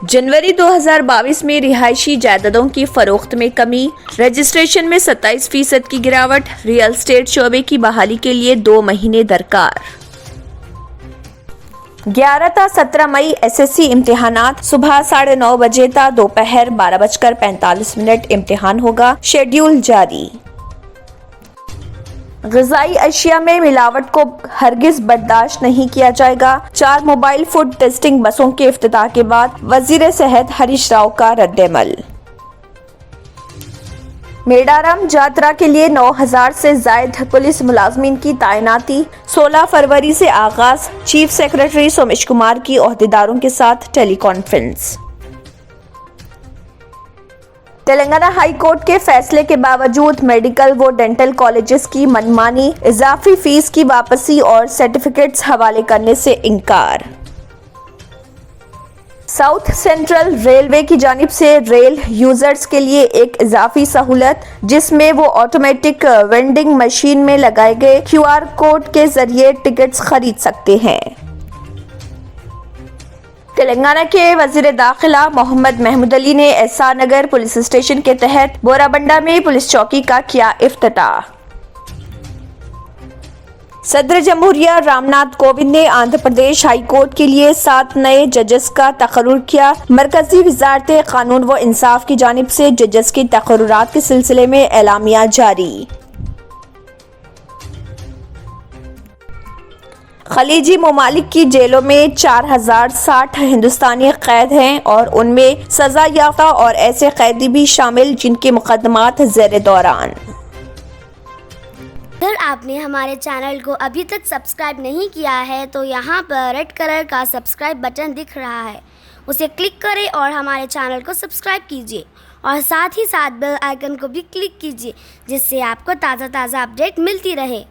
जनवरी 2022 में रिहायशी जायदादों की फरोख्त में कमी, रजिस्ट्रेशन में 27% की गिरावट, रियल एस्टेट शोबे की बहाली के लिए 2 महीने दरकार। 11 था 17 मई एसएससी इम्तिहानात, सुबह 9:30 बजे था दोपहर 12:45 इम्तिहान होगा, शेड्यूल जारी। ग़िज़ाई अशिया में मिलावट को हरगिज़ बर्दाश्त नहीं किया जाएगा। 4 मोबाइल फूड टेस्टिंग बसों के इफ्तिताह के बाद वज़ीर सेहत हरीश राव का रद्द-ए-अमल। मेडाराम जातरा के लिए 9,000 से ज़ायद पुलिस मुलाजमीन की तैनाती, 16 फरवरी से आगाज। चीफ सेक्रेटरी सोमेश कुमार की ओहदेदारों के साथ tele conference. Telangana high court के फैसले के बावजूद मेडिकल व डेंटल कॉलेजेस की मनमानी, इजाफी फीस की वापसी और सर्टिफिकेट्स हवाले करने से इनकार। साउथ सेंट्रल रेलवे की जानिब से रेल यूजर्स के लिए एक इजाफी सहूलत, जिसमें वो ऑटोमेटिक वेंडिंग मशीन में लगाए गए QR कोड के जरिए टिकट्स खरीद सकते हैं। तेलंगाना के वजीर दाखिला मोहम्मद महमूद अली ने एसआर नगर पुलिस स्टेशन के तहत बोराबंडा में पुलिस चौकी का किया इफ्तिताह। सदर जमहूरिया रामनाथ कोविंद ने आंध्र प्रदेश हाई कोर्ट के लिए 7 नए जजेस का तकर्रुर किया। मरकजी वजारत कानून व इंसाफ की जानिब से जजेस की तकर्रुरात के सिलसिले में एलामिया जारी। खलीजी ममालिक की जेलों में 4060 हिंदुस्तानी कैद हैं और उनमें सजा याफ्ता और ऐसे कैदी भी शामिल जिनके मुकदमात ज़ेर दौरान। अगर आपने हमारे चैनल को अभी तक सब्सक्राइब नहीं किया है तो यहाँ पर रेड कलर का सब्सक्राइब बटन दिख रहा है, उसे क्लिक करें और हमारे चैनल को सब्सक्राइब कीजिए और साथ ही साथ बेल आइकन को भी क्लिक कीजिए, जिससे आपको ताज़ा अपडेट मिलती रहे।